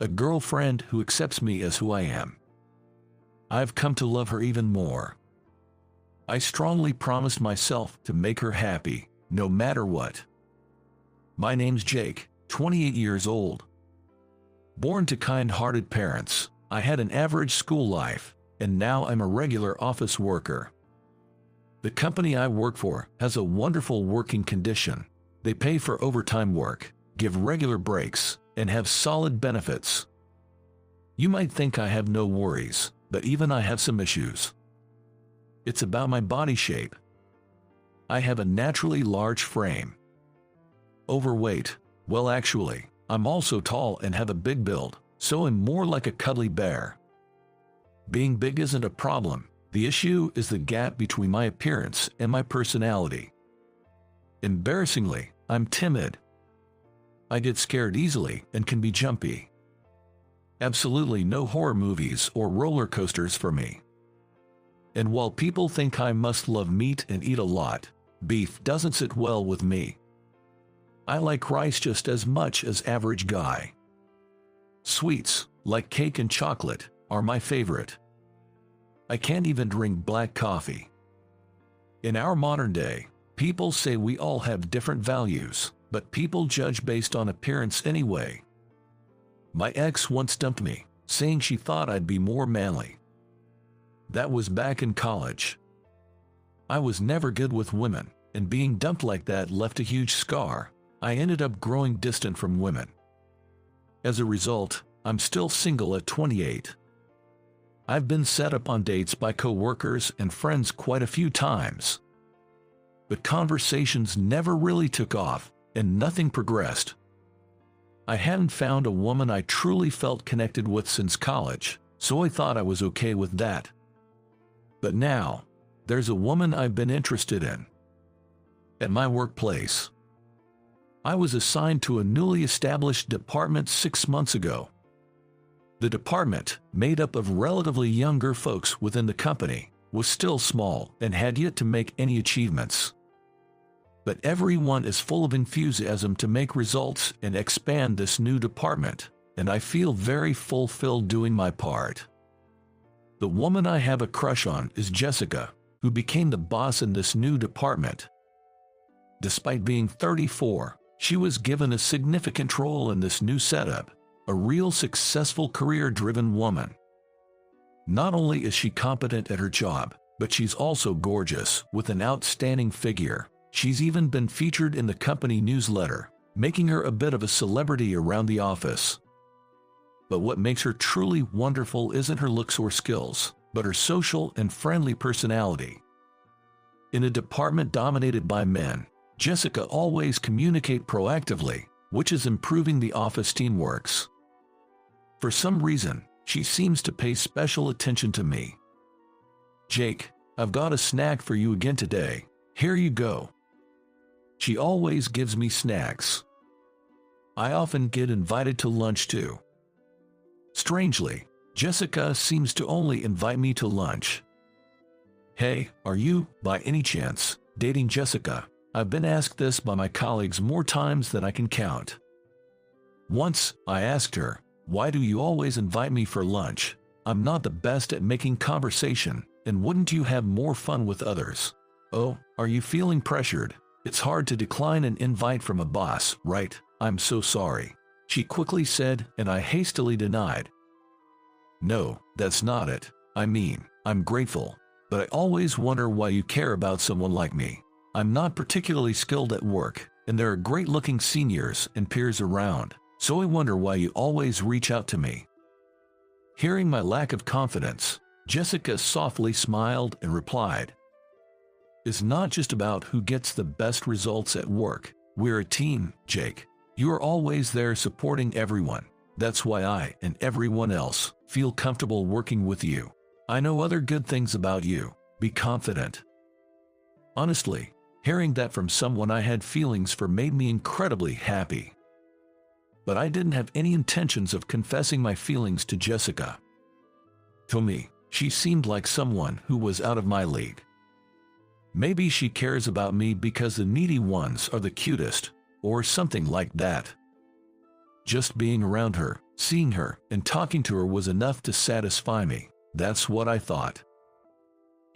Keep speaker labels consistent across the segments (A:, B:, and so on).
A: a girlfriend who accepts me as who I am. I've come to love her even more. I strongly promised myself to make her happy, no matter what. My name's Jake, 28 years old. Born to kind-hearted parents, I had an average school life, and now I'm a regular office worker. The company I work for has a wonderful working condition. They pay for overtime work, give regular breaks, and have solid benefits. You might think I have no worries, but even I have some issues. It's about my body shape. I have a naturally large frame. Overweight, well actually, I'm also tall and have a big build, so I'm more like a cuddly bear. Being big isn't a problem. The issue is the gap between my appearance and my personality. Embarrassingly, I'm timid. I get scared easily and can be jumpy. Absolutely no horror movies or roller coasters for me. And while people think I must love meat and eat a lot, beef doesn't sit well with me. I like rice just as much as average guy. Sweets, like cake and chocolate, are my favorite. I can't even drink black coffee. In our modern day, people say we all have different values, but people judge based on appearance anyway. My ex once dumped me, saying she thought I'd be more manly. That was back in college. I was never good with women, and being dumped like that left a huge scar. I ended up growing distant from women. As a result, I'm still single at 28. I've been set up on dates by coworkers and friends quite a few times. But conversations never really took off, and nothing progressed. I hadn't found a woman I truly felt connected with since college, so I thought I was okay with that. But now, there's a woman I've been interested in. At my workplace, I was assigned to a newly established department 6 months ago. The department, made up of relatively younger folks within the company, was still small and had yet to make any achievements. But everyone is full of enthusiasm to make results and expand this new department, and I feel very fulfilled doing my part. The woman I have a crush on is Jessica, who became the boss in this new department. Despite being 34, she was given a significant role in this new setup, a real successful career-driven woman. Not only is she competent at her job, but she's also gorgeous, with an outstanding figure. She's even been featured in the company newsletter, making her a bit of a celebrity around the office. But what makes her truly wonderful isn't her looks or skills, but her social and friendly personality. In a department dominated by men, Jessica always communicates proactively, which is improving the office teamwork. For some reason, she seems to pay special attention to me. "Jake, I've got a snack for you again today. Here you go." She always gives me snacks. I often get invited to lunch too. Strangely, Jessica seems to only invite me to lunch. "Hey, are you, by any chance, dating Jessica?" I've been asked this by my colleagues more times than I can count. Once, I asked her, "Why do you always invite me for lunch? I'm not the best at making conversation, and wouldn't you have more fun with others?" "Oh, are you feeling pressured? It's hard to decline an invite from a boss, right? I'm so sorry," she quickly said, and I hastily denied. "No, that's not it. I mean, I'm grateful, but I always wonder why you care about someone like me. I'm not particularly skilled at work, and there are great-looking seniors and peers around, so I wonder why you always reach out to me." Hearing my lack of confidence, Jessica softly smiled and replied, "It's not just about who gets the best results at work. We're a team, Jake. You are always there supporting everyone. That's why I and everyone else feel comfortable working with you. I know other good things about you. Be confident." Honestly, hearing that from someone I had feelings for made me incredibly happy. But I didn't have any intentions of confessing my feelings to Jessica. To me, she seemed like someone who was out of my league. Maybe she cares about me because the needy ones are the cutest, or something like that. Just being around her Seeing her and talking to her was enough to satisfy me. That's what I thought.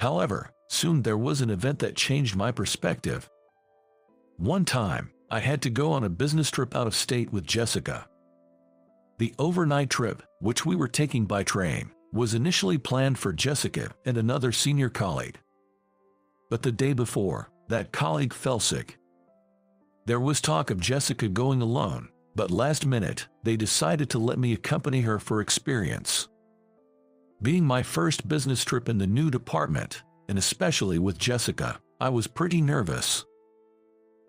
A: However, soon there was an event that changed my perspective. One time, I had to go on a business trip out of state with Jessica. The overnight trip, which we were taking by train, was initially planned for Jessica and another senior colleague. But the day before, that colleague fell sick. There was talk of Jessica going alone, but last minute, they decided to let me accompany her for experience. Being my first business trip in the new department, and especially with Jessica, I was pretty nervous.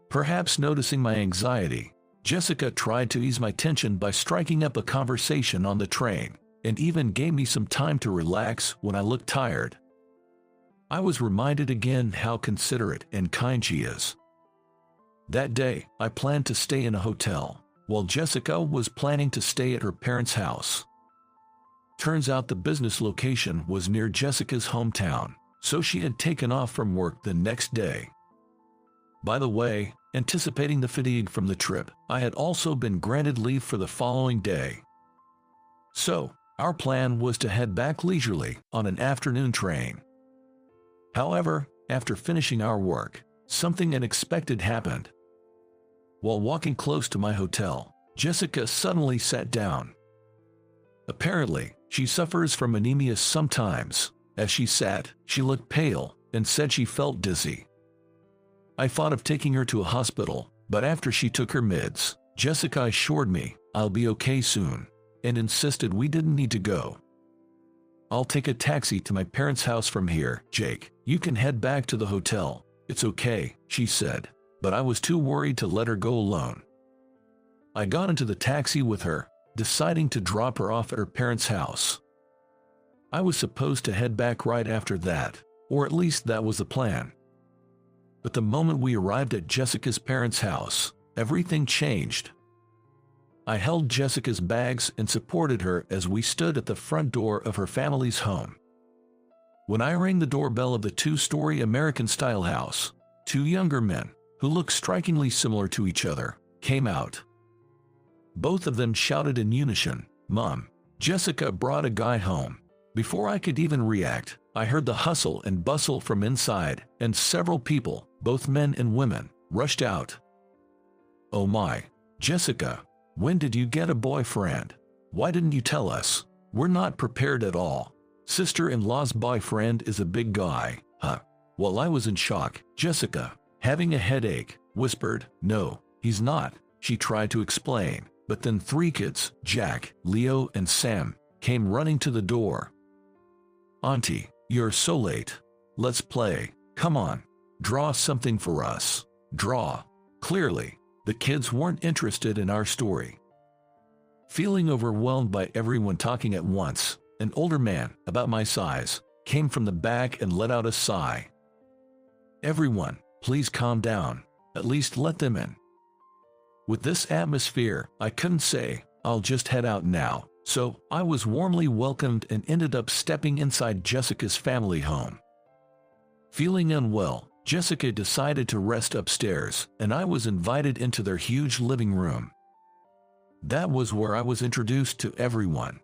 A: Perhaps noticing my anxiety, Jessica tried to ease my tension by striking up a conversation on the train, and even gave me some time to relax when I looked tired. I was reminded again how considerate and kind she is. That day, I planned to stay in a hotel, while Jessica was planning to stay at her parents' house. Turns out the business location was near Jessica's hometown, so she had taken off from work the next day. By the way, anticipating the fatigue from the trip, I had also been granted leave for the following day. So, our plan was to head back leisurely on an afternoon train. However, after finishing our work, something unexpected happened. While walking close to my hotel, Jessica suddenly sat down. Apparently, she suffers from anemia sometimes. As she sat, she looked pale and said she felt dizzy. I thought of taking her to a hospital, but after she took her meds, Jessica assured me I'll be okay soon, and insisted we didn't need to go. I'll take a taxi to my parents' house from here, Jake. You can head back to the hotel. It's okay, she said, but I was too worried to let her go alone. I got into the taxi with her, deciding to drop her off at her parents' house. I was supposed to head back right after that, or at least that was the plan. But the moment we arrived at Jessica's parents' house, everything changed. I held Jessica's bags and supported her as we stood at the front door of her family's home. When I rang the doorbell of the two-story American-style house, two younger men, who looked strikingly similar to each other, came out. Both of them shouted in unison, "Mom, Jessica brought a guy home." Before I could even react, I heard the hustle and bustle from inside, and several people, both men and women, rushed out. "Oh my, Jessica, when did you get a boyfriend? Why didn't you tell us? We're not prepared at all. Sister-in-law's boyfriend is a big guy, huh?" While I was in shock, Jessica, having a headache, whispered, "No, he's not." She tried to explain, but then three kids, Jack, Leo, and Sam, came running to the door. "Auntie, you're so late. Let's play. Come on. Draw something for us. Draw." Clearly, the kids weren't interested in our story. Feeling overwhelmed by everyone talking at once, an older man, about my size, came from the back and let out a sigh. "Everyone, please calm down. At least let them in." With this atmosphere, I couldn't say, "I'll just head out now." So, I was warmly welcomed and ended up stepping inside Jessica's family home. Feeling unwell, Jessica decided to rest upstairs, and I was invited into their huge living room. That was where I was introduced to everyone.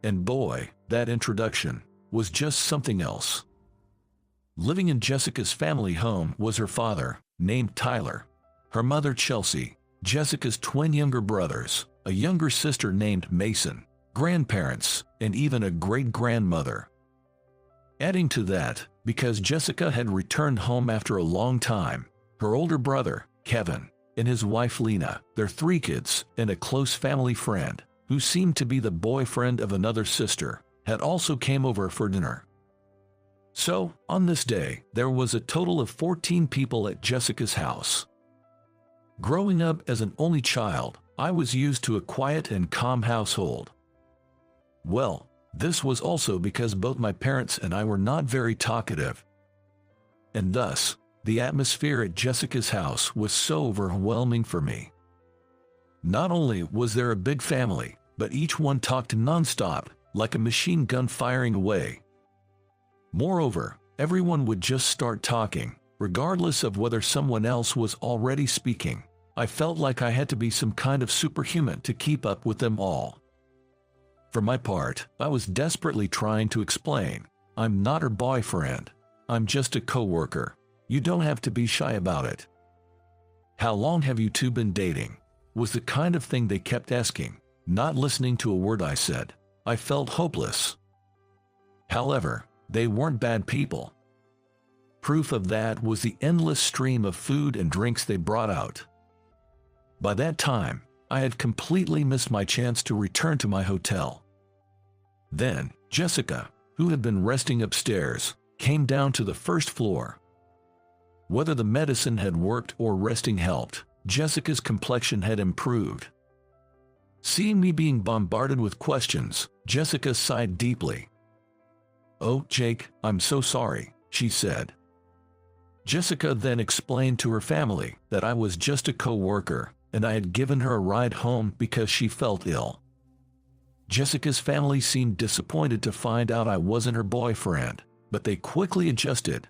A: And boy, that introduction was just something else. Living in Jessica's family home was her father, named Tyler, her mother Chelsea, Jessica's twin younger brothers, a younger sister named Mason, grandparents, and even a great-grandmother. Adding to that, because Jessica had returned home after a long time, her older brother, Kevin, and his wife Lena, their three kids, and a close family friend, who seemed to be the boyfriend of another sister, had also came over for dinner. So, on this day, there was a total of 14 people at Jessica's house. Growing up as an only child, I was used to a quiet and calm household. Well, this was also because both my parents and I were not very talkative. And thus, the atmosphere at Jessica's house was so overwhelming for me. Not only was there a big family, but each one talked nonstop, like a machine gun firing away. Moreover, everyone would just start talking, regardless of whether someone else was already speaking. I felt like I had to be some kind of superhuman to keep up with them all. For my part, I was desperately trying to explain, I'm not her boyfriend. I'm just a coworker. You don't have to be shy about it. How long have you two been dating? Was the kind of thing they kept asking, not listening to a word I said. I felt hopeless. However, they weren't bad people. Proof of that was the endless stream of food and drinks they brought out. By that time, I had completely missed my chance to return to my hotel. Then, Jessica, who had been resting upstairs, came down to the first floor. Whether the medicine had worked or resting helped, Jessica's complexion had improved. Seeing me being bombarded with questions, Jessica sighed deeply. "Oh, Jake, I'm so sorry," she said. Jessica then explained to her family that I was just a co-worker and I had given her a ride home because she felt ill. Jessica's family seemed disappointed to find out I wasn't her boyfriend, but they quickly adjusted.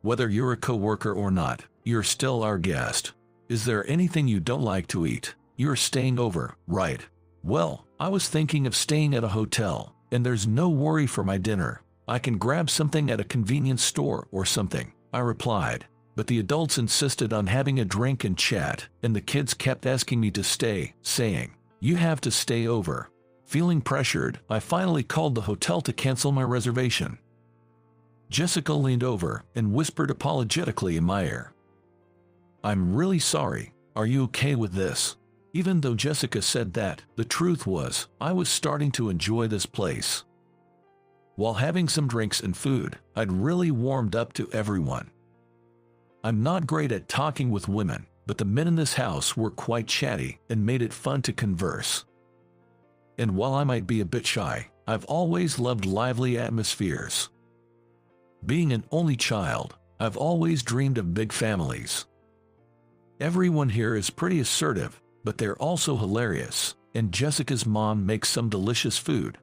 A: "Whether you're a co-worker or not, you're still our guest. Is there anything you don't like to eat? You're staying over, right?" "Well, I was thinking of staying at a hotel, and there's no worry for my dinner. I can grab something at a convenience store or something," I replied. But the adults insisted on having a drink and chat, and the kids kept asking me to stay, saying, "You have to stay over." Feeling pressured, I finally called the hotel to cancel my reservation. Jessica leaned over and whispered apologetically in my ear, "I'm really sorry. Are you okay with this?" Even though Jessica said that, the truth was, I was starting to enjoy this place. While having some drinks and food, I'd really warmed up to everyone. I'm not great at talking with women, but the men in this house were quite chatty and made it fun to converse. And while I might be a bit shy, I've always loved lively atmospheres. Being an only child, I've always dreamed of big families. Everyone here is pretty assertive, but they're also hilarious, and Jessica's mom makes some delicious food.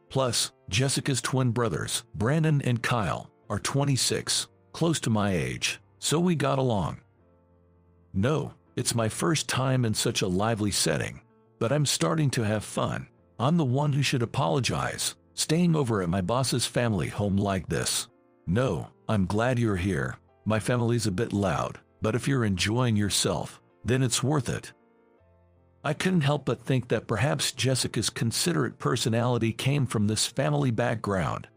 A: Plus, Jessica's twin brothers, Brandon and Kyle, are 26, close to my age, so we got along. No, it's my first time in such a lively setting, but I'm starting to have fun. I'm the one who should apologize, staying over at my boss's family home like this. No, I'm glad you're here. My family's a bit loud, but if you're enjoying yourself, then it's worth it. I couldn't help but think that perhaps Jessica's considerate personality came from this family background.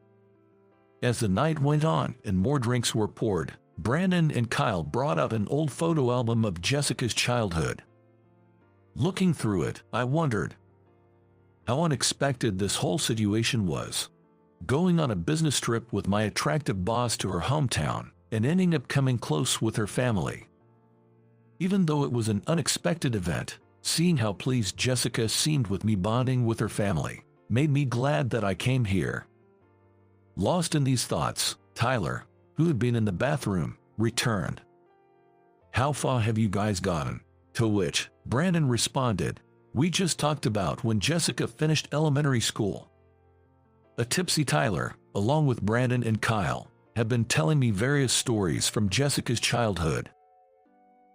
A: As the night went on and more drinks were poured, Brandon and Kyle brought out an old photo album of Jessica's childhood. Looking through it, I wondered how unexpected this whole situation was. Going on a business trip with my attractive boss to her hometown and ending up coming close with her family. Even though it was an unexpected event, seeing how pleased Jessica seemed with me bonding with her family made me glad that I came here. Lost in these thoughts, Tyler, who had been in the bathroom, returned. "How far have you guys gotten?" To which Brandon responded, "We just talked about when Jessica finished elementary school." A tipsy Tyler, along with Brandon and Kyle, have been telling me various stories from Jessica's childhood.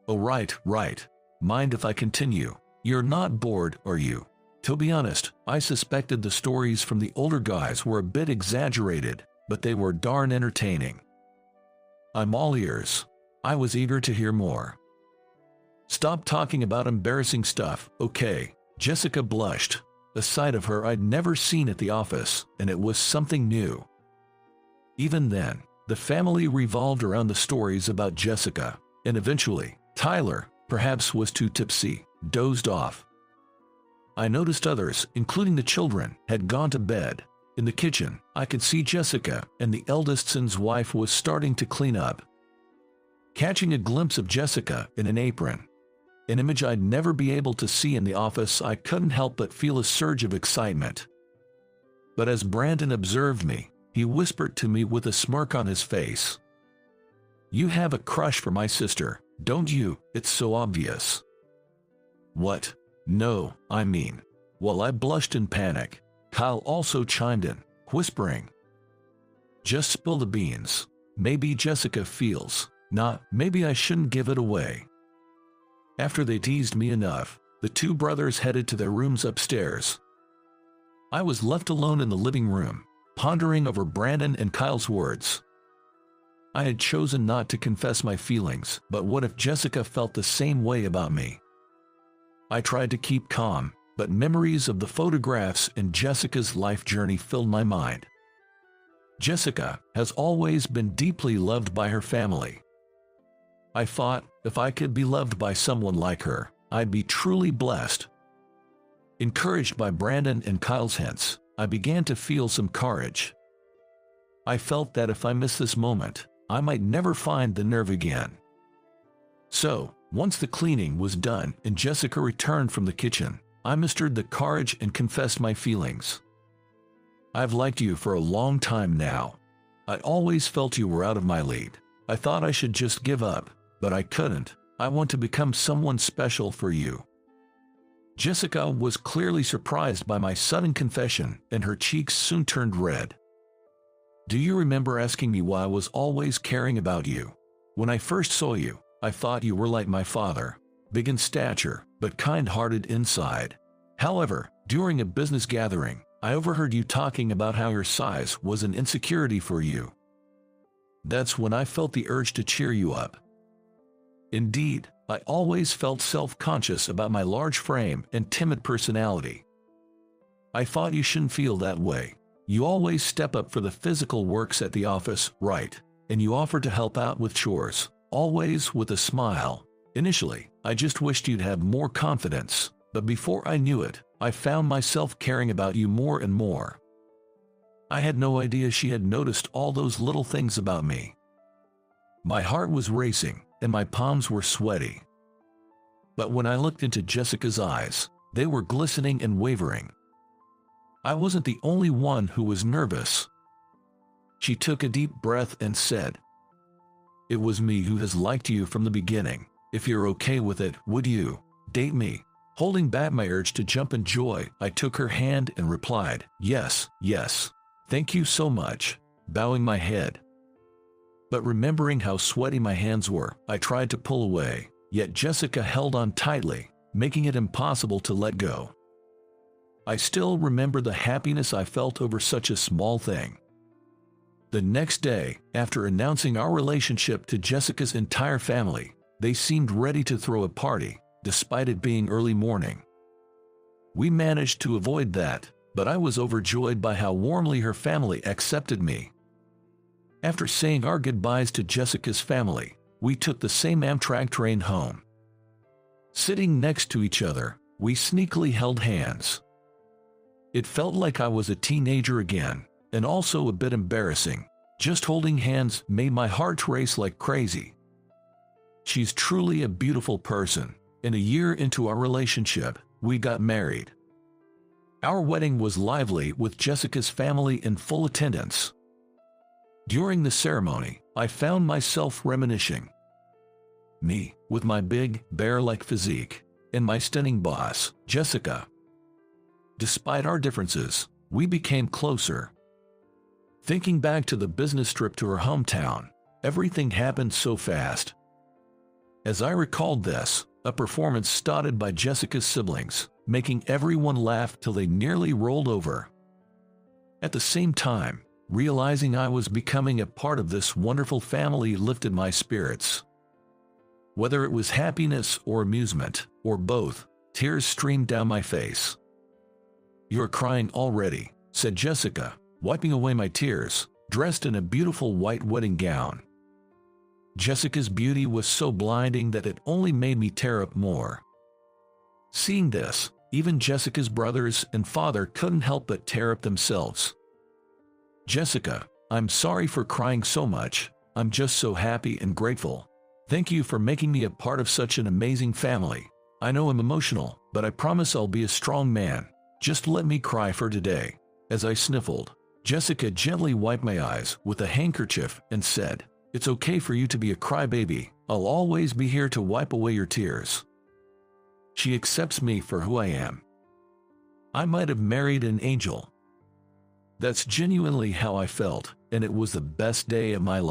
A: "Oh right. Mind if I continue? You're not bored, are you?" To be honest, I suspected the stories from the older guys were a bit exaggerated, but they were darn entertaining. I'm all ears. I was eager to hear more. "Stop talking about embarrassing stuff, okay?" Jessica blushed. A side of her I'd never seen at the office, and it was something new. Even then, the family revolved around the stories about Jessica, and eventually, Tyler, perhaps was too tipsy, dozed off. I noticed others, including the children, had gone to bed. In the kitchen, I could see Jessica and the eldest son's wife was starting to clean up. Catching a glimpse of Jessica in an apron, an image I'd never be able to see in the office, I couldn't help but feel a surge of excitement. But as Brandon observed me, he whispered to me with a smirk on his face, "You have a crush for my sister, don't you? It's so obvious." "What? No, I mean..." While I blushed in panic, Kyle also chimed in, whispering, "Just spill the beans. Maybe Jessica feels..." Nah, maybe I shouldn't give it away. After they teased me enough, the two brothers headed to their rooms upstairs. I was left alone in the living room, pondering over Brandon and Kyle's words. I had chosen not to confess my feelings, but what if Jessica felt the same way about me? I tried to keep calm, but memories of the photographs and Jessica's life journey filled my mind. Jessica has always been deeply loved by her family. I thought, if I could be loved by someone like her, I'd be truly blessed. Encouraged by Brandon and Kyle's hints, I began to feel some courage. I felt that if I missed this moment, I might never find the nerve again. So, once the cleaning was done and Jessica returned from the kitchen, I mustered the courage and confessed my feelings. I've liked you for a long time now. I always felt you were out of my league. I thought I should just give up, but I couldn't. I want to become someone special for you. Jessica was clearly surprised by my sudden confession, and her cheeks soon turned red. Do you remember asking me why I was always caring about you? When I first saw you, I thought you were like my father, big in stature, but kind-hearted inside. However, during a business gathering, I overheard you talking about how your size was an insecurity for you. That's when I felt the urge to cheer you up. Indeed, I always felt self-conscious about my large frame and timid personality. I thought you shouldn't feel that way. You always step up for the physical works at the office, right? And you offer to help out with chores, always with a smile. Initially, I just wished you'd have more confidence, but before I knew it, I found myself caring about you more and more. I had no idea she had noticed all those little things about me. My heart was racing, and my palms were sweaty. But when I looked into Jessica's eyes, they were glistening and wavering. I wasn't the only one who was nervous. She took a deep breath and said, "It was me who has liked you from the beginning. If you're okay with it, would you date me?" Holding back my urge to jump in joy, I took her hand and replied, "Yes, yes. Thank you so much," bowing my head. But remembering how sweaty my hands were, I tried to pull away, yet Jessica held on tightly, making it impossible to let go. I still remember the happiness I felt over such a small thing. The next day, after announcing our relationship to Jessica's entire family, they seemed ready to throw a party, despite it being early morning. We managed to avoid that, but I was overjoyed by how warmly her family accepted me. After saying our goodbyes to Jessica's family, we took the same Amtrak train home. Sitting next to each other, we sneakily held hands. It felt like I was a teenager again, and also a bit embarrassing. Just holding hands made my heart race like crazy. She's truly a beautiful person, and a year into our relationship, we got married. Our wedding was lively with Jessica's family in full attendance. During the ceremony, I found myself reminiscing. Me, with my big, bear-like physique, and my stunning boss, Jessica. Despite our differences, we became closer. Thinking back to the business trip to her hometown, everything happened so fast. As I recalled this, a performance started by Jessica's siblings, making everyone laugh till they nearly rolled over. At the same time, realizing I was becoming a part of this wonderful family lifted my spirits. Whether it was happiness or amusement, or both, tears streamed down my face. "You're crying already," said Jessica, wiping away my tears, dressed in a beautiful white wedding gown. Jessica's beauty was so blinding that it only made me tear up more. Seeing this, even Jessica's brothers and father couldn't help but tear up themselves. "Jessica, I'm sorry for crying so much. I'm just so happy and grateful. Thank you for making me a part of such an amazing family. I know I'm emotional, but I promise I'll be a strong man. Just let me cry for today." As I sniffled, Jessica gently wiped my eyes with a handkerchief and said, "It's okay for you to be a crybaby. I'll always be here to wipe away your tears." She accepts me for who I am. I might have married an angel. That's genuinely how I felt, and it was the best day of my life.